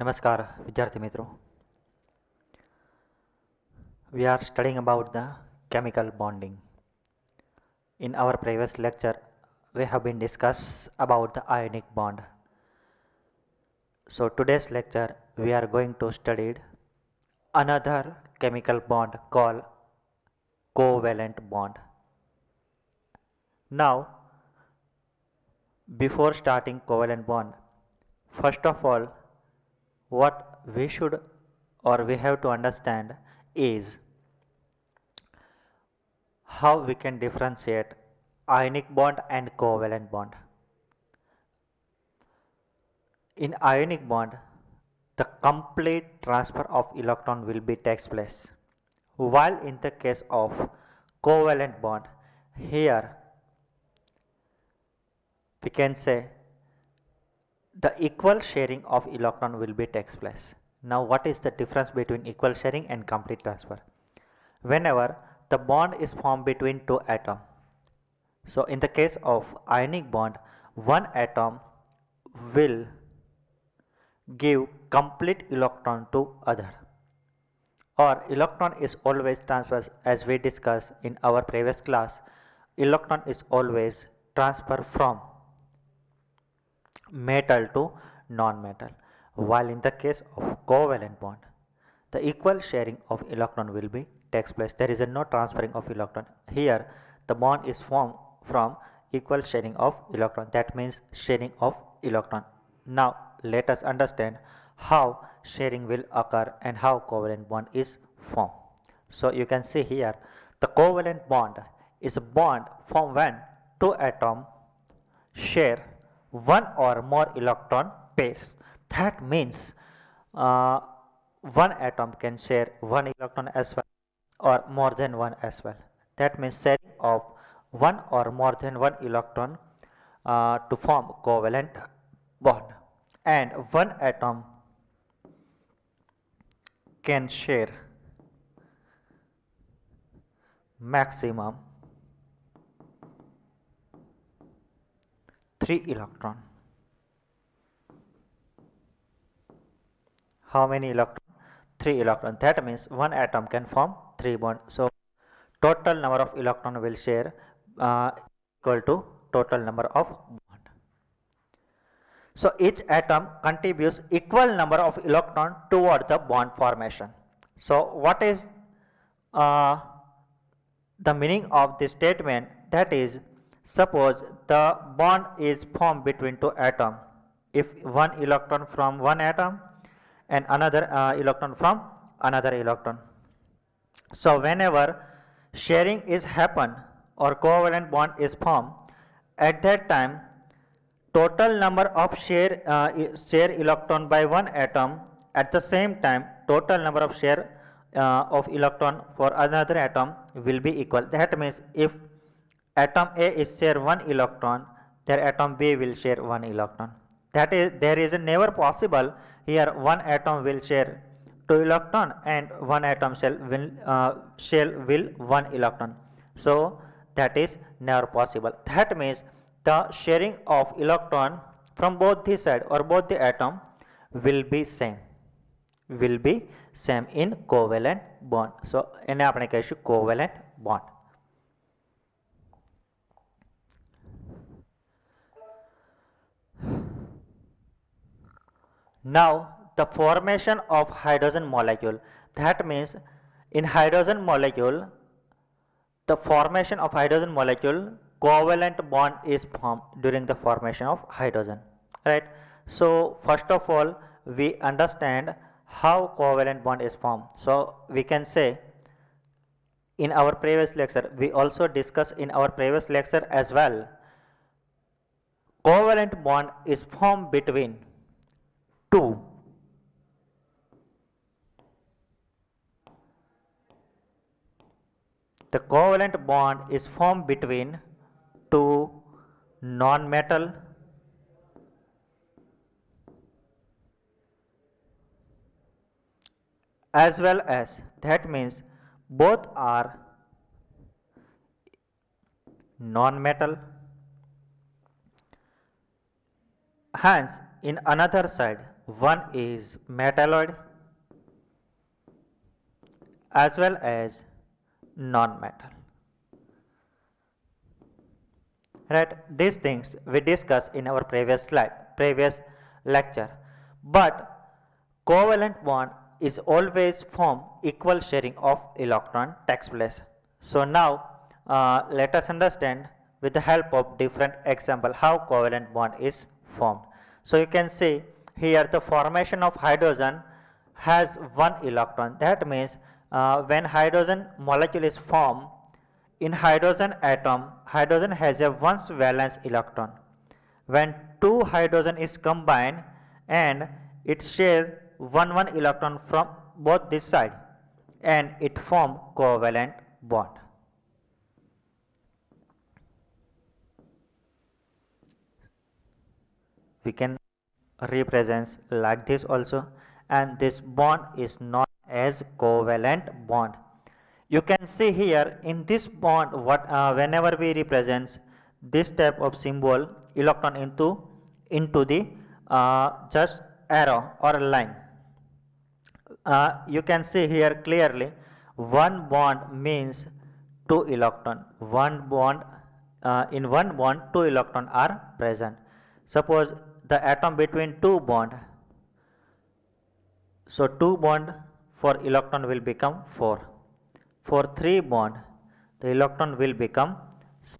नमस्कार विद्यार्थी मित्रों. We are studying about the chemical bonding. In our previous lecture we have been discussed about the ionic bond. So today's lecture we are going to study another chemical bond called covalent bond. Now before starting covalent bond, first of all what we should or we have to understand is how we can differentiate ionic bond and covalent bond. In ionic bond, the complete transfer of electron will be takes place, while in the case of covalent bond, here we can say the equal sharing of electron will be takes place. Now what is the difference between equal sharing and complete transfer? Whenever the bond is formed between two atoms, so in the case of ionic bond, one atom will give complete electron to other, or electron is always transferred. As we discussed in our previous class, electron is always transferred from metal to non-metal, while in the case of covalent bond the equal sharing of electron will be takes place. There is a no transferring of electron. Here the bond is formed from equal sharing of electron, that means sharing of electron. Now let us understand how sharing will occur and how covalent bond is formed. So you can see here the covalent bond is a bond formed when two atoms share one or more electron pairs. That means uh, one atom can share one electron as well or more than one as well. That means sharing of one or more than one electron to form covalent bond, and one atom can share maximum 3 electron. How many electron? 3 electron. That means one atom can form 3 bonds. So total number of electron will share equal to total number of bond. So each atom contributes equal number of electron toward the bond formation. So what is uh, the meaning of this statement? That is, suppose the bond is formed between two atoms. If one electron from one atom and another electron from another electron. So whenever sharing is happen or covalent bond is formed, at that time total number of share electron by one atom, at the same time total number of share of electron for another atom will be equal. That means if atom A is share one electron, their atom B will share one electron. That is, there is never possible here one atom will share two electron and one atom shell will one electron. So that is never possible. That means the sharing of electron from both the side or both the atom will be same, in covalent bond. So એને આપણે કહીશું covalent bond. Now the formation of hydrogen molecule, that means in hydrogen molecule, the formation of hydrogen molecule, covalent bond is formed during the formation of hydrogen, right? So first of all we understand how covalent bond is formed. So we can say in our previous lecture, we also discussed in our previous lecture as well, covalent bond is formed between two the covalent bond is formed between two non-metal as well as, that means both are non-metal, hence in another side one is metalloid as well as non-metal. Right, these things we discussed in our previous lecture. But covalent bond is always form equal sharing of electron takes place. So now let us understand with the help of different example how covalent bond is formed. So you can see here the formation of hydrogen has one electron. That means when hydrogen molecule is formed, in hydrogen atom, hydrogen has a one valence electron. When two hydrogen is combined and it share one electron from both this side and it form covalent bond. We can represent like this also, and this bond is known as covalent bond. You can see here in this bond what whenever we represent this type of symbol electron into the just arrow or line, you can see here clearly one bond means two electron. One bond in one bond two electron are present. Suppose the atom between two bond, so two bond for electron will become 4. For 3 bond the electron will become 6,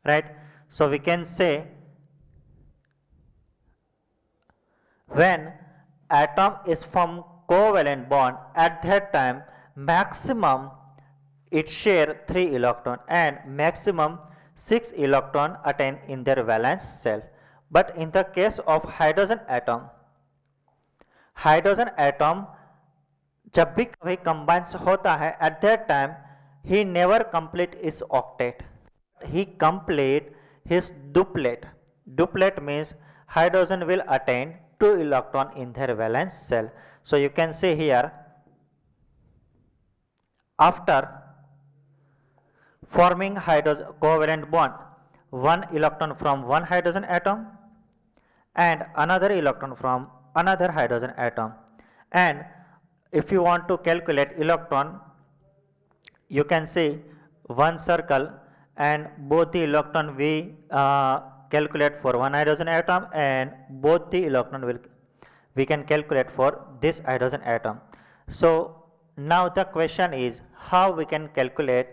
right. So we can say when atom is from covalent bond, at that time maximum it share 3 electron and maximum 6 electron attain in their valence shell. But in the case of hydrogen atom जब भी कभी combines होता है at that time he never complete his octet, he complete his duplet. Duplet means hydrogen will attain 2 electron in their valence shell. So you can see here after forming hydrogen covalent bond, one electron from one hydrogen atom and another electron from another hydrogen atom, and if you want to calculate electron, you can see one circle and both the electron we calculate for one hydrogen atom and both the electron will we can calculate for this hydrogen atom. So now the question is how we can calculate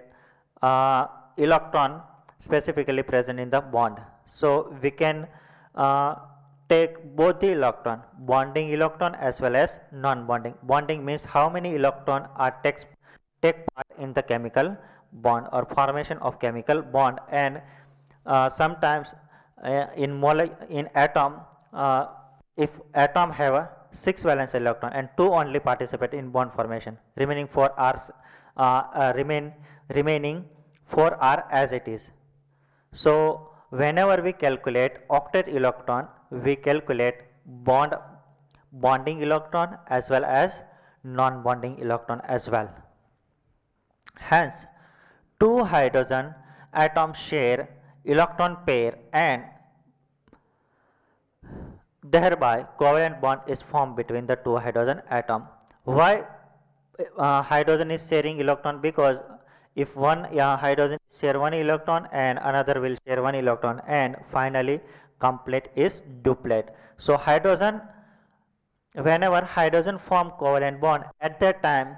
electron specifically present in the bond. So we can take both the electron, bonding electron as well as non-bonding. Bonding means how many electron are take part in the chemical bond or formation of chemical bond, and sometimes in atom if atom have a 6 valence electron and 2 only participate in bond formation, remaining 4 are remaining 4 are as it is. So whenever we calculate octet electron, we calculate bonding electron as well as non-bonding electron as well. Hence, two hydrogen atoms share electron pair and thereby covalent bond is formed between the two hydrogen atom. Why hydrogen is sharing electron? Because if one hydrogen share one electron and another will share one electron and finally complete is duplet. So hydrogen, whenever hydrogen form covalent bond, at that time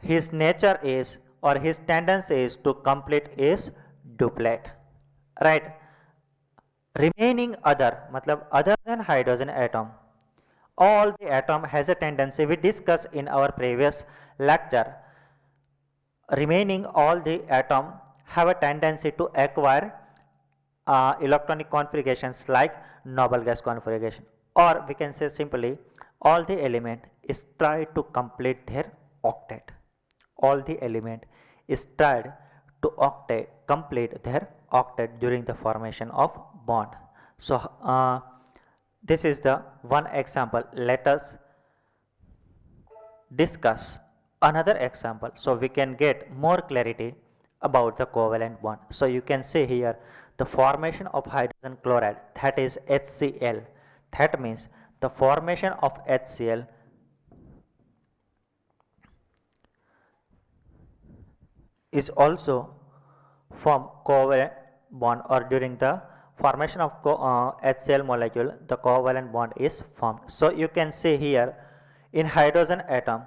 his nature is or his tendency is to complete is duplet, right. Remaining other matlab other than hydrogen atom, all the atom has a tendency, we discussed in our previous lecture, remaining all the atom have a tendency to acquire electronic configurations like noble gas configuration, or we can say simply all the element is try to complete their octet. All the element is tried to complete their octet during the formation of bond. So this is the one example. Let us discuss another example so we can get more clarity about the covalent bond. So you can see here the formation of hydrogen chloride, that is HCl. That means the formation of HCl is also form covalent bond, or during the formation of HCl molecule the covalent bond is formed. So you can see here in hydrogen atom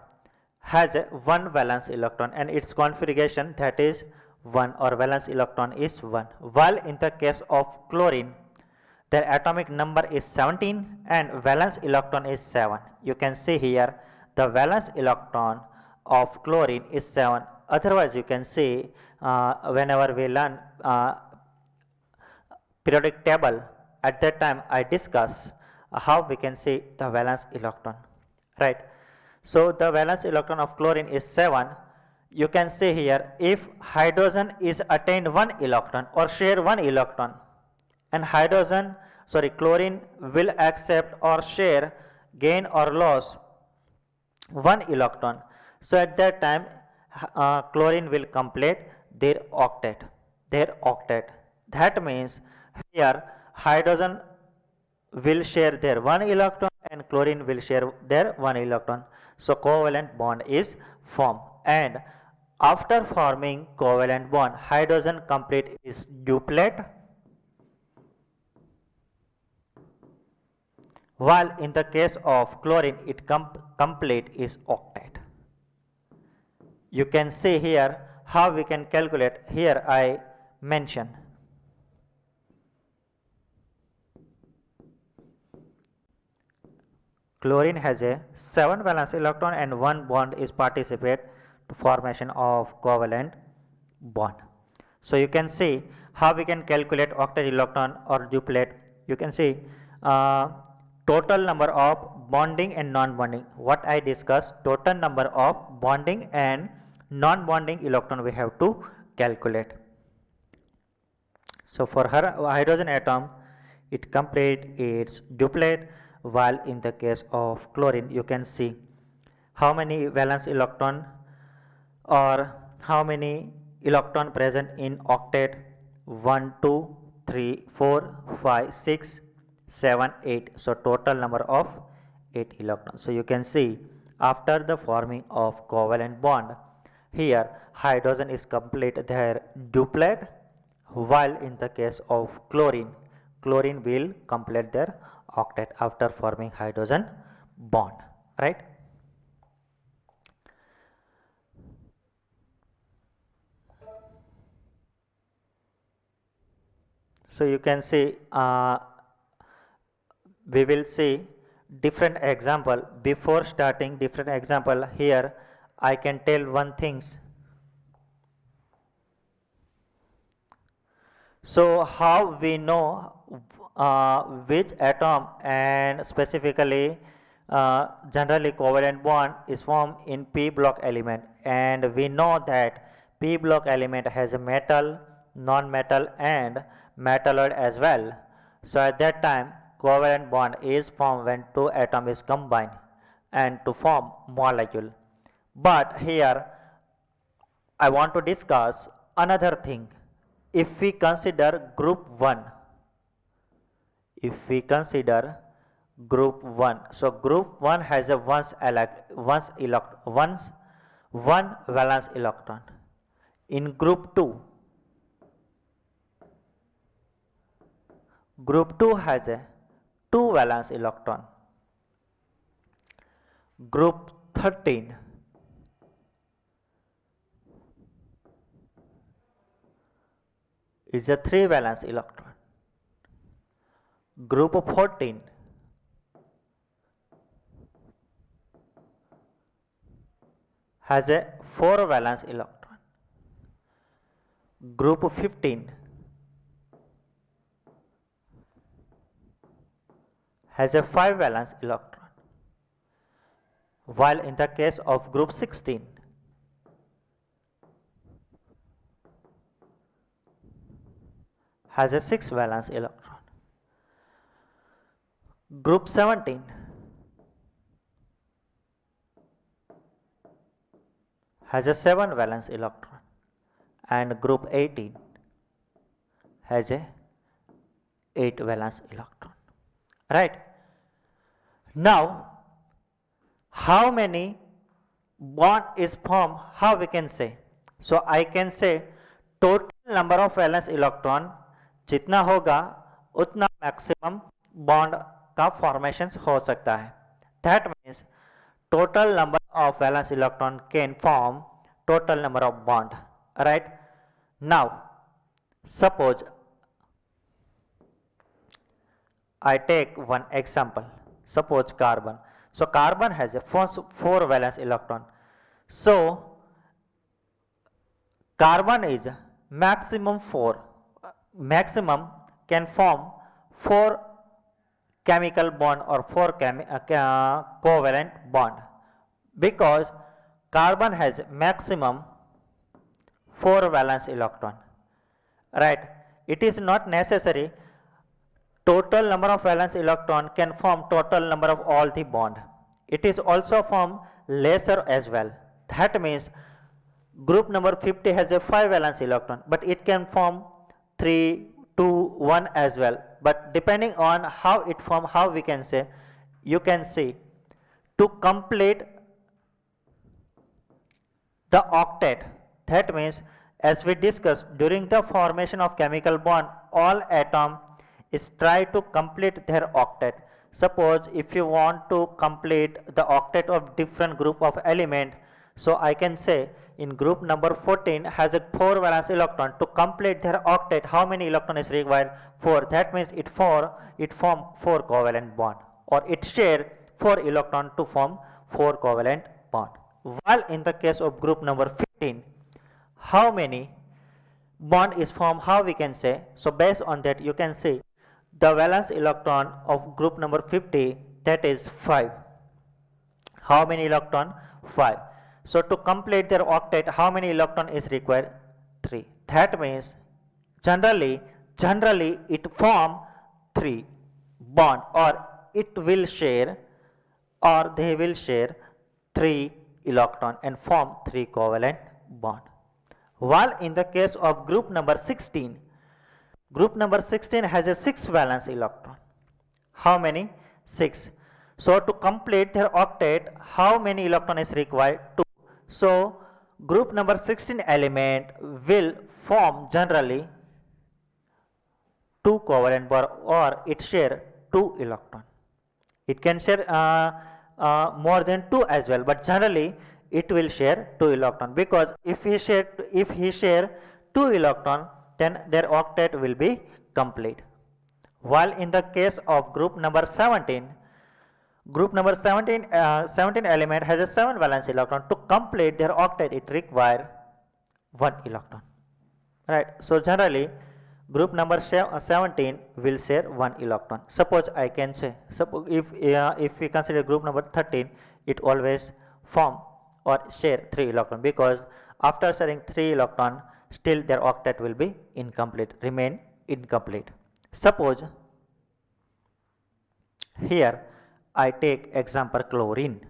has a one valence electron and its configuration that is 1, or valence electron is 1, while in the case of chlorine their atomic number is 17 and valence electron is 7. You can see here the valence electron of chlorine is 7. Otherwise you can see whenever we learn periodic table, at that time I discuss how we can see the valence electron, right. So the valence electron of chlorine is 7. You can see here if hydrogen is attained 1 electron or share 1 electron, and chlorine will accept or share, gain or loss 1 electron. So at that time chlorine will complete their octet. That means here hydrogen will share their 1 electron and chlorine will share their 1 electron. So covalent bond is formed, and after forming covalent bond hydrogen complete is duplet, while in the case of chlorine it complete is octet. You can see here how we can calculate. Here I mention chlorine has a 7 valence electron and 1 bond is participate to formation of covalent bond. So you can see how we can calculate octet electron or duplet. You can see total number of bonding and non-bonding. What I discussed, total number of bonding and non-bonding electron we have to calculate. So for her hydrogen atom it complete its duplet, while in the case of chlorine you can see how many valence electron or how many electron present in octet. 1 2 3 4 5 6 7 8. So total number of 8 electrons. So you can see after the forming of covalent bond, here hydrogen is complete their duplet, while in the case of chlorine will complete their octet after forming hydrogen bond, right. So you can see we will see different example. Before starting different example, here I can tell one things. So how we know which atom and specifically generally covalent bond is formed in p block element, and we know that p block element has a metal, non-metal and metalloid as well. So at that time covalent bond is formed when two atom is combined and to form molecule. But here I want to discuss another thing. If we consider group 1, so group 1 has a one valence electron. In group 2 has a 2 valence electron. Group 13 is a 3 valence electron. Group 14 has a 4 valence electron. Group 15 has a 5 valence electron, while in the case of group 16 has a 6 valence electron. Group 17 has a 7 valence electron, and group 18 has a 8 valence electron, right? Now how many bond is formed, how we can say? So I can say total number of valence electron जितना होगा उतना maximum bond का formation हो सकता है. That means total number of valence electron can form total number of bond, right? Now suppose I take one example. Suppose carbon. So carbon has a four valence electron. So carbon is maximum 4. Maximum can form 4 chemical bond or 4 covalent bond, because carbon has maximum 4 valence electron, right? It is not necessary total number of valence electron can form total number of all the bond. It is also form lesser as well. That means group number 50 has a 5 valence electron, but it can form 3, 2, 1 as well. But depending on how it form, how we can say, you can see to complete the octet. That means as we discussed during the formation of chemical bond, all atom is try to complete their octet. Suppose if you want to complete the octet of different group of element, so I can say in group number 14 has a 4 valence electron. To complete their octet, how many electron is required? 4. That means it form 4 covalent bond, or it share 4 electron to form 4 covalent bond. While in the case of group number 15, how many bond is formed, how we can say? So based on that you can see the valence electron of group number 50, that is 5. How many electron? 5. So to complete their octet, how many electron is required? 3. That means generally it form 3 bond, or it will share, or they will share 3 electron and form 3 covalent bond. While in the case of group number 16 has a 6 valence electron. How many? 6. So to complete their octet, how many electron is required? 2. So group number 16 element will form generally 2 covalent bond, or it share 2 electron. It can share more than 2 as well, but generally it will share 2 electron, because if he share 2 electron, then their octet will be complete. While in the case of group number 17 element has a 7 valence electron. To complete their octet, it require 1 electron, right? So generally group number 17 will share 1 electron. Suppose I can say, suppose if we consider group number 13, it always form or share 3 electron, because after sharing 3 electron, still their octet will be remain incomplete. Suppose here I take example chlorine.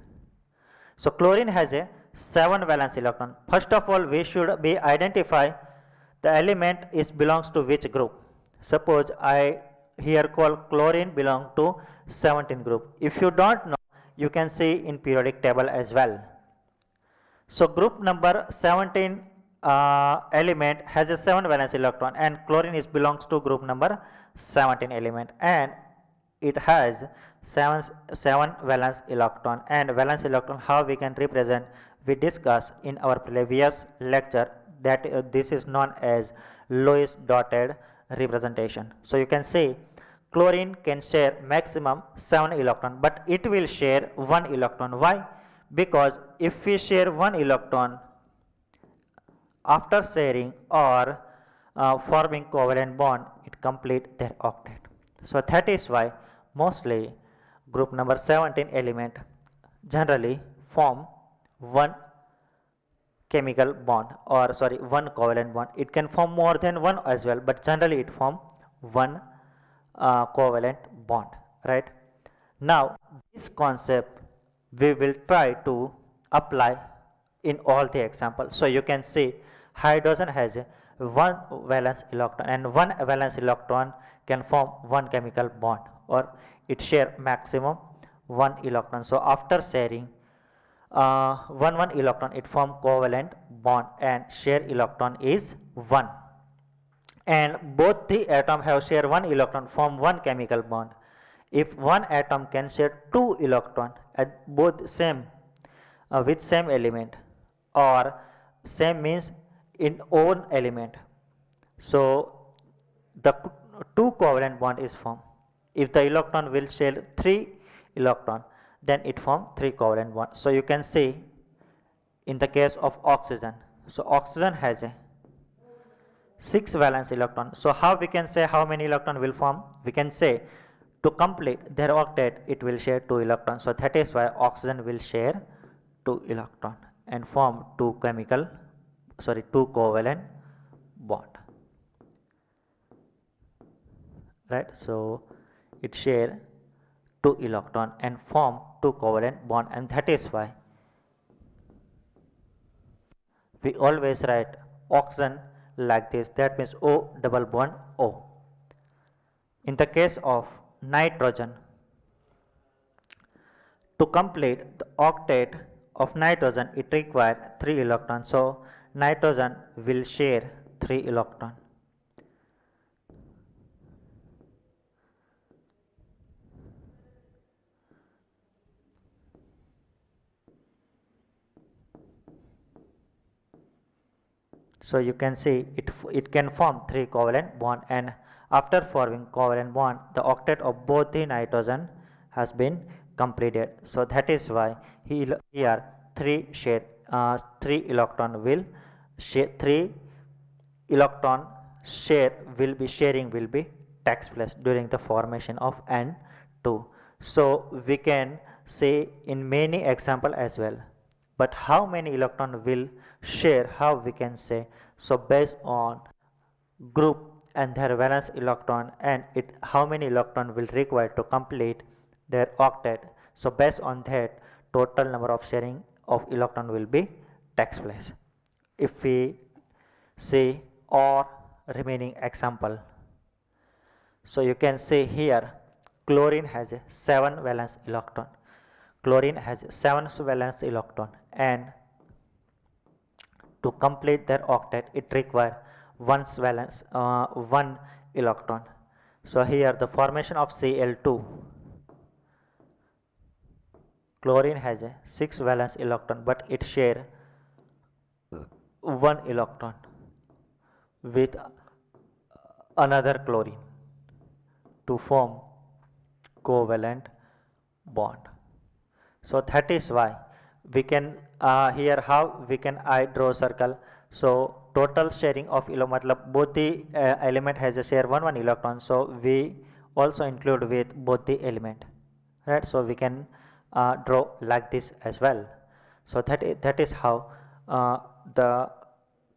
So chlorine has a 7 valence electron. First of all, we should be identify the element is belongs to which group. Suppose I here call chlorine belong to 17 group. If you don't know, you can see in periodic table as well. So group number 17 element has a 7 valence electron, and chlorine is belongs to group number 17 element, and it has 7 valence electron. And valence electron, how we can represent, we discussed in our previous lecture, that this is known as Lewis dotted representation. So you can see chlorine can share maximum 7 electron, but it will share 1 electron. Why? Because if we share 1 electron, after sharing or forming covalent bond, it complete their octet. So that is why mostly group number 17 element generally form 1 chemical bond, or sorry, 1 covalent bond. It can form more than 1 as well, but generally it form 1 covalent bond, right? Now this concept we will try to apply in all the examples. So you can see hydrogen has 1 valence electron, and 1 valence electron can form one chemical bond, or it share maximum one electron. So after sharing one electron, it form covalent bond and share electron is 1, and both the atom have share one electron form one chemical bond. If one atom can share two electron at both same with same element, or same means in own element, so the two covalent bond is formed. If the electron will share 3 electron, then it form 3 covalent bond. So you can see in the case of oxygen, so oxygen has a 6 valence electron. So how we can say how many electron will form? We can say to complete their octet it will share 2 electrons. So that is why oxygen will share 2 electron and form 2 covalent bond, right? So it share 2 electron and form 2 covalent bond, and that is why we always write oxygen like this, that means O double bond O. In the case of nitrogen, to complete the octet of nitrogen it requires 3 electrons, so nitrogen will share 3 electrons. So you can see it can form 3 covalent bond, and after forming covalent bond the octet of both the nitrogen has been completed. So that is why here 3 electron will share 3 electron share will be sharing will be takes place during the formation of N2. So we can say in many example as well, but how many electron will share, how we can say? So based on group and their valence electron, and it how many electron will require to complete their octet, so based on that total number of sharing of electron will be takes place. If we see or remaining example, so you can see here chlorine has a 7 valence electron. Chlorine has 7 valence electron, and to complete their octet it requires one electron. So here the formation of Cl2, chlorine has a 6 valence electron, but it share 1 electron with another chlorine to form covalent bond. So that is why we can here how we can I draw circle. So total sharing of matlab both the element has a share one electron, so we also include with both the element, right? So we can draw like this as well. So that is how the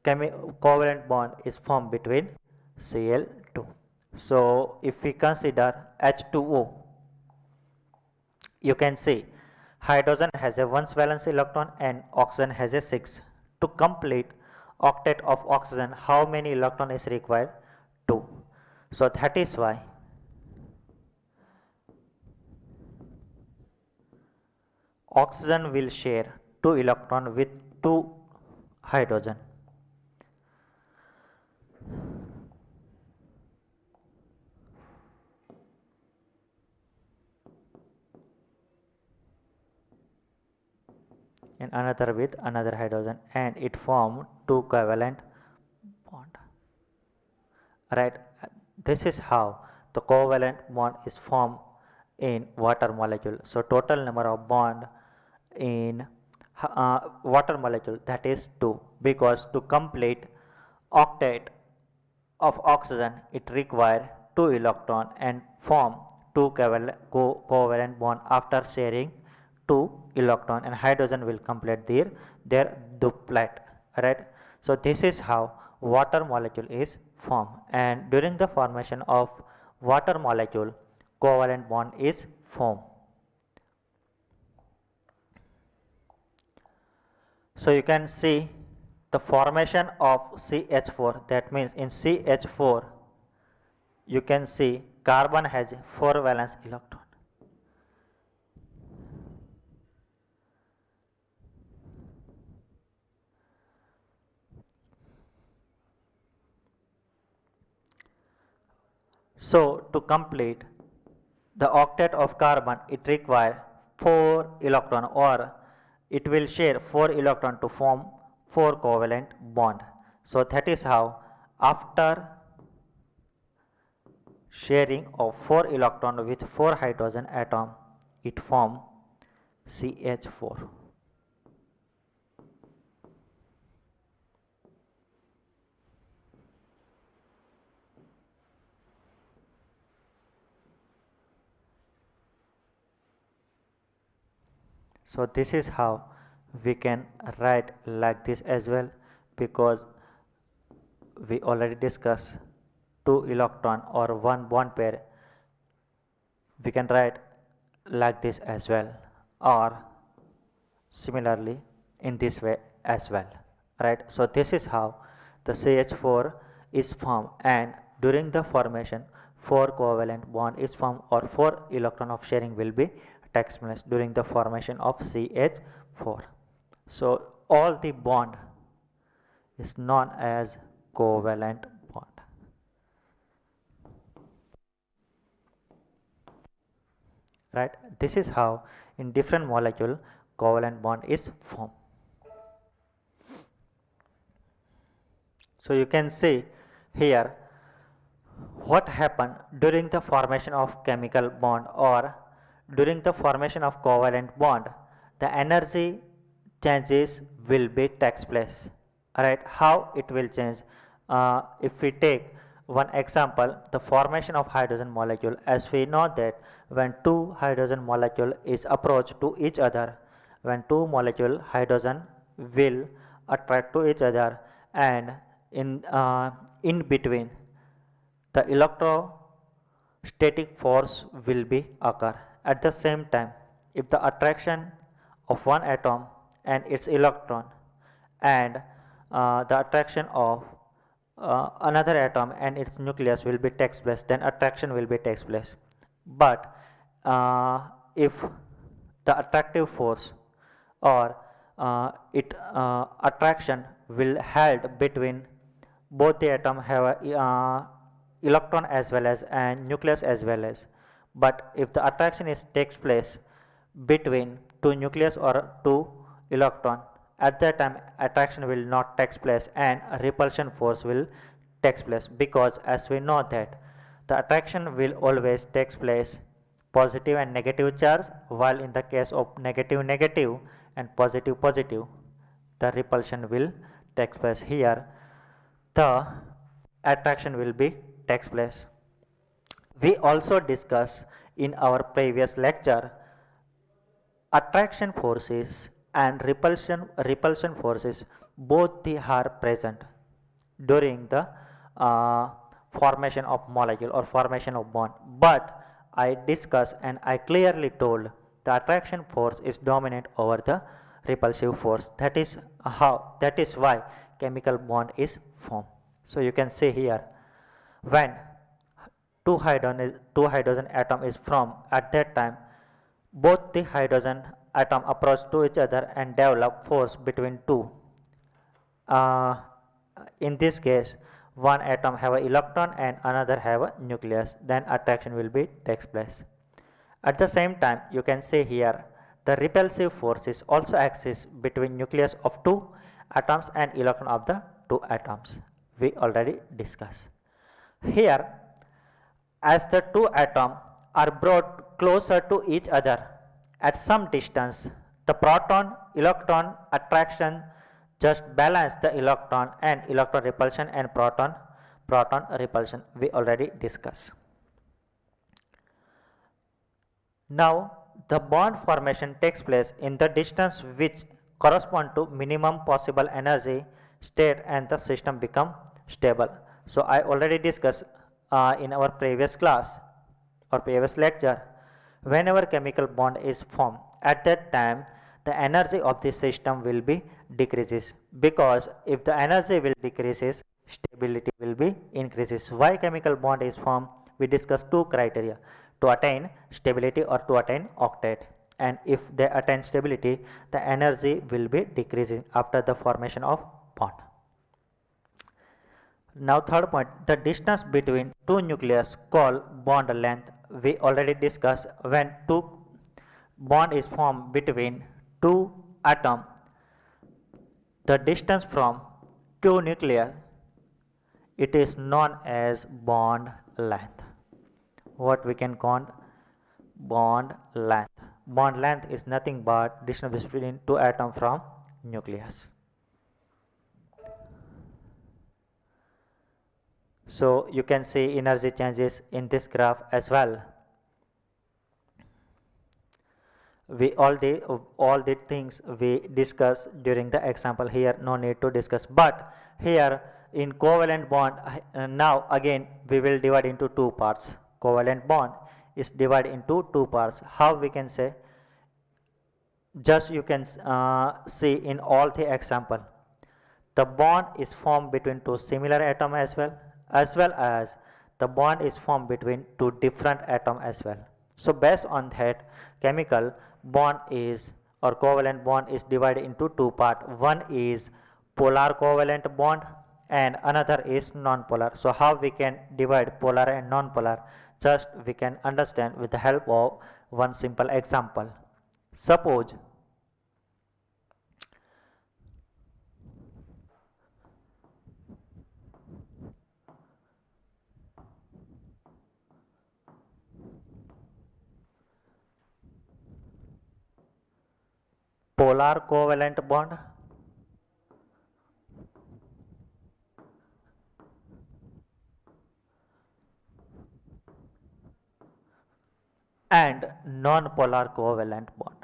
covalent bond is formed between Cl2. So if we consider H2O, you can see hydrogen has a 1 valence electron and oxygen has a 6. To complete octet of oxygen, how many electron is required? 2. So that is why oxygen will share 2 electron with 2 hydrogen. And another with another hydrogen, and it form 2 covalent bond, right? This is how the covalent bond is formed in water molecule. So total number of bond in water molecule, that is 2, because to complete octet of oxygen it require 2 electron and form 2 covalent bond after sharing 2 electron, and hydrogen will complete their duplet, right? So this is how water molecule is formed, and during the formation of water molecule covalent bond is formed. So you can see the formation of CH4, that means in CH4 you can see carbon has 4 valence electron. So to complete the octet of carbon, it requires 4 electron, or it will share 4 electron to form 4 covalent bond. So that is how after sharing of 4 electron with 4 hydrogen atom, it form CH4. So this is how we can write like this as well, because we already discussed 2 electron or 1 bond pair, we can write like this as well, or similarly in this way as well, right? So this is how the CH4 is formed, and during the formation 4 covalent bond is formed, or 4 electron of sharing will be takes place during the formation of CH4. So all the bond is known as covalent bond. Right, this is how in different molecule covalent bond is formed. So you can see here what happened during the formation of chemical bond, or during the formation of covalent bond, the energy changes will be takes place. Alright, how it will change? If we take one example, the formation of hydrogen molecule, as we know that when two hydrogen molecule is approached to each other, when two molecule hydrogen will attract to each other, and in between the electrostatic force will be occur. At the same time, if the attraction of one atom and its electron, and the attraction of another atom and its nucleus will be takes place, then attraction will be takes place. But if the attractive force, or attraction will held between both the atom have a electron as well as and nucleus as well as, but if the attraction is takes place between two nucleus or two electron, at that time attraction will not takes place and repulsion force will takes place, because as we know that the attraction will always takes place positive and negative charge, while in the case of negative negative and positive positive, the repulsion will takes place. Here the attraction will be takes place. We also discussed in our previous lecture attraction forces and repulsion forces, both they are present during the formation of molecule or formation of bond. But I discussed and I clearly told the attraction force is dominant over the repulsive force. That is why chemical bond is formed. So you can see here, when two hydrogen atom is formed, at that time both the hydrogen atom approach to each other and develop force between two. In this case, one atom have an electron and another have a nucleus, then attraction will be takes place. At the same time, you can see here the repulsive forces also exist between nucleus of two atoms and electron of the two atoms. We already discussed. Here, as the two atoms are brought closer to each other at some distance, the proton electron attraction just balance the electron and electron repulsion and proton repulsion, we already discussed. Now the bond formation takes place in the distance which correspond to minimum possible energy state, and the system become stable. So I already discussed in our previous class or previous lecture, whenever chemical bond is formed, at that time the energy of the system will be decreases, because if the energy will decreases, stability will be increases. Why chemical bond is formed? We discussed two criteria: to attain stability or to attain octet. And if they attain stability, the energy will be decreasing after the formation of bond. Now third point, the distance between two nucleus called bond length. We already discussed when two bond is formed between two atom, the distance from two nuclei, it is known as bond length. What we can call bond length? Bond length is nothing but distance between two atoms from nucleus. So you can see energy changes in this graph as well. We all the things we discuss during the example here, no need to discuss. But here in covalent bond, now again we will divide into two parts. Covalent bond is divided into two parts. How we can say? Just you can see in all the example, the bond is formed between two similar atoms as well as the bond is formed between two different atoms as well. So based on that, chemical bond is or covalent bond is divided into two parts. One is polar covalent bond and another is non-polar. So how we can divide polar and non-polar? Just we can understand with the help of one simple example. Suppose polar covalent bond and non-polar covalent bond.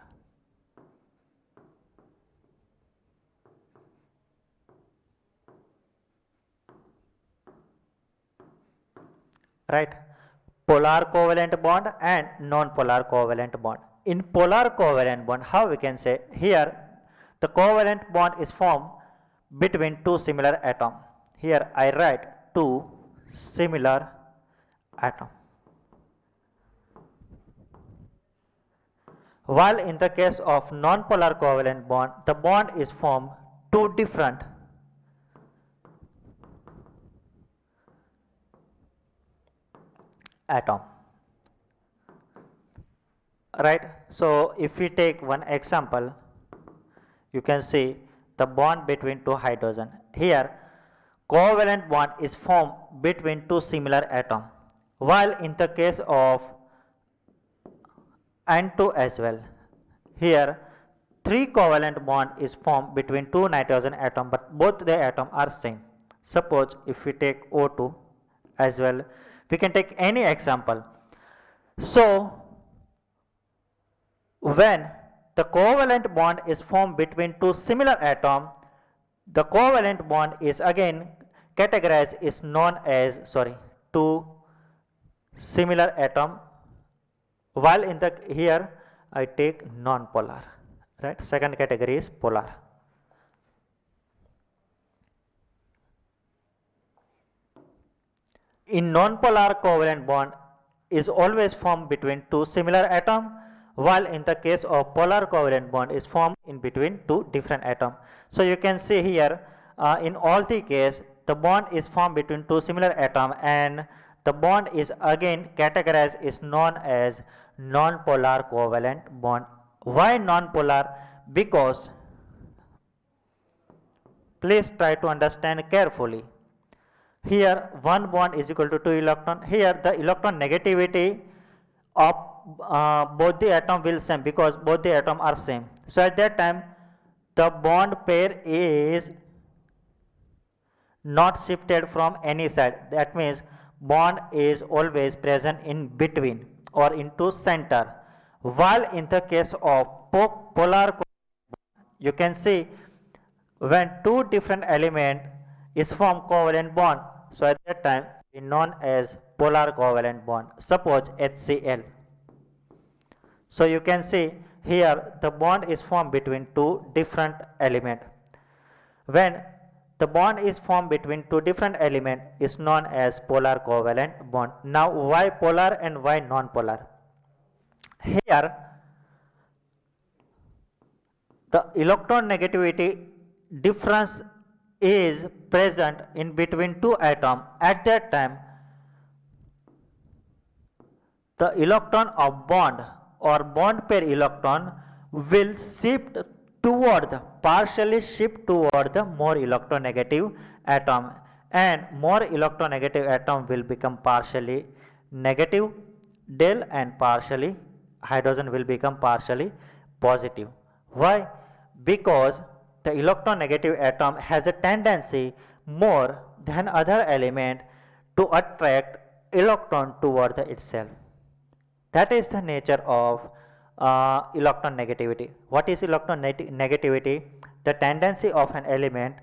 Right? Polar covalent bond and non-polar covalent bond. In polar covalent bond, how we can say? Here the covalent bond is formed between two similar atoms. Here I write two similar atoms. While in the case of non-polar covalent bond, the bond is formed two different atom. Right? So if we take one example, you can see the bond between two hydrogen. Here covalent bond is formed between two similar atoms, while in the case of N2 as well, here three covalent bond is formed between two nitrogen atoms, but both the atoms are same. Suppose if we take O2 as well, we can take any example. So when the covalent bond is formed between two similar atoms, the covalent bond is again categorized is known as two similar atom, while in the here I take non-polar. Right? Second category is polar. In non-polar covalent bond is always formed between two similar atoms, while in the case of polar covalent bond is formed in between two different atoms. So you can see here in all the case the bond is formed between two similar atoms, and the bond is again categorized is known as non-polar covalent bond. Why non-polar? Because please try to understand carefully. Here one bond is equal to 2 electron. Here the electron negativity of both the atom will same, because both the atom are same. So at that time the bond pair is not shifted from any side. That means bond is always present in between or into center. While in the case of polar, you can see when two different element is formed covalent bond, so at that time is known as polar covalent bond. Suppose HCl. So you can see here the bond is formed between two different elements. When the bond is formed between two different elements is known as polar covalent bond. Now why polar and why non-polar? Here the electron negativity difference is present in between two atoms. At that time the electron of bond or bond pair electron will shift toward the partially shift toward the more electronegative atom, and more electronegative atom will become partially negative del and partially hydrogen will become partially positive. Why? Because the electronegative atom has a tendency more than other element to attract electron toward itself. That is the nature of electron negativity. What is electron negativity? The tendency of an element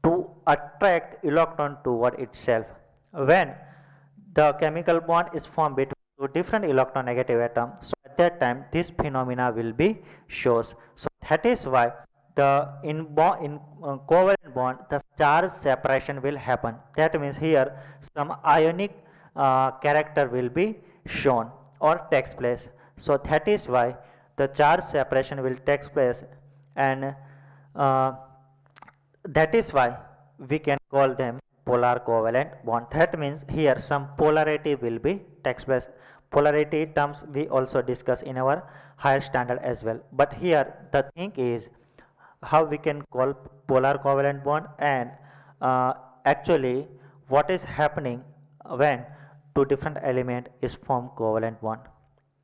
to attract electron toward itself. When the chemical bond is formed between two different electronegative atoms, so at that time this phenomena will be shows. So that is why the in covalent bond the charge separation will happen. That means here some ionic character will be shown or takes place. So that is why the charge separation will take place, and that is why we can call them polar covalent bond. That means here some polarity will be takes place. Polarity terms we also discuss in our higher standard as well. But here the thing is how we can call polar covalent bond, and actually what is happening when two different element is formed covalent bond.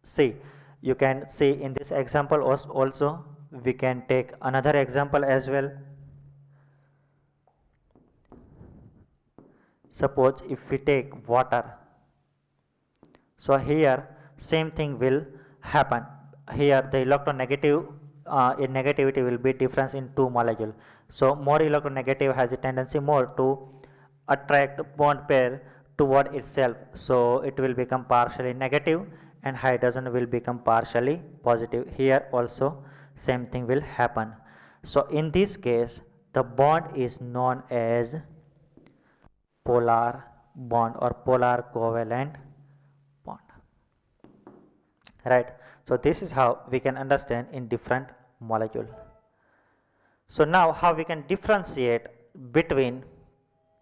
See, you can see in this example also we can take another example as well. Suppose if we take water, so here same thing will happen. Here the electronegative in negativity will be difference in two molecules. So more electronegative has a tendency more to attract bond pair toward itself, so it will become partially negative, and hydrogen will become partially positive. Here also same thing will happen. So in this case the bond is known as polar bond or polar covalent bond, right? So this is how we can understand in different molecule. So now how we can differentiate between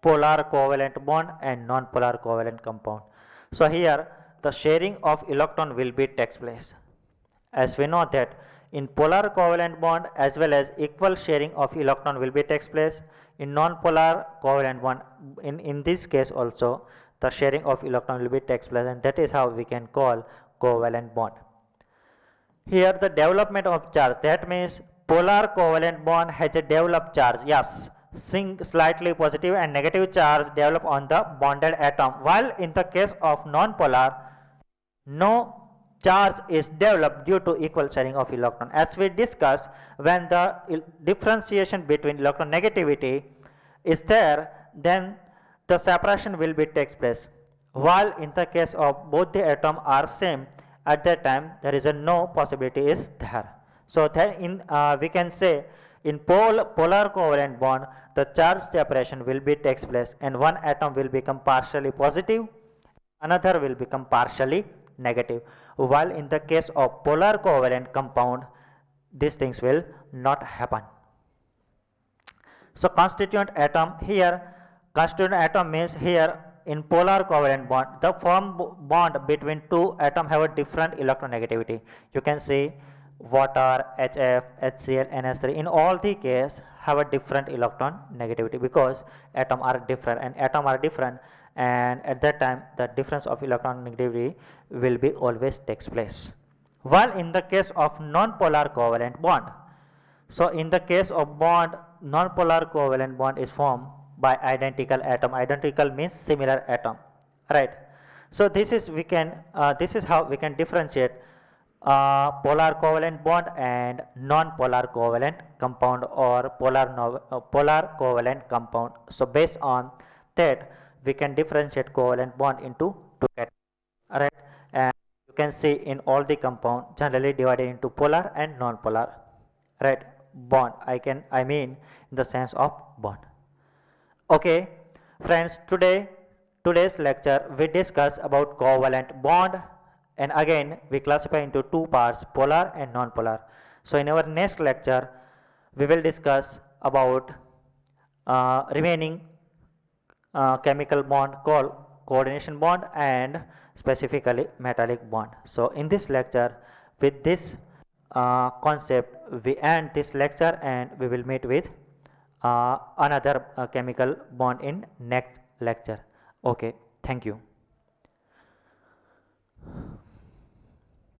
polar covalent bond and non-polar covalent compound. So here the sharing of electron will be takes place. As we know that in polar covalent bond as well as equal sharing of electron will be takes place. In non-polar covalent bond, in this case also the sharing of electron will be takes place, and that is how we can call covalent bond. Here the development of charge, that means polar covalent bond has a developed charge, yes, slightly positive and negative charge develop on the bonded atom, while in the case of non-polar no charge is developed due to equal sharing of electron. As we discussed, when the differentiation between electron negativity is there, then the separation will be takes place, while in the case of both the atom are same, at that time there is a no possibility is there. So then in we can say in polar covalent bond the charge separation will be takes place, and one atom will become partially positive, another will become partially negative, while in the case of polar covalent compound these things will not happen. So constituent atom, here constituent atom means here in polar covalent bond the form bond between two atoms have a different electronegativity. You can see water, HF, HCl, NH3 in all the case have a different electron negativity because atom are different, and at that time the difference of electron negativity will be always takes place. While in the case of non-polar covalent bond, so in the case of bond non-polar covalent bond is formed by identical atom. Identical means similar atom, right? So this is we can this is how we can differentiate polar covalent bond and non-polar covalent compound or polar covalent compound. So based on that we can differentiate covalent bond into two categories, right? And you can see in all the compound generally divided into polar and non-polar, right? Bond I mean in the sense of bond. Okay, friends, today's lecture we discuss about covalent bond, and again we classify into two parts, polar and non-polar. So in our next lecture we will discuss about remaining chemical bond called coordination bond and specifically metallic bond. So in this lecture, with this concept we end this lecture, and we will meet with another chemical bond in next lecture. Okay, thank you.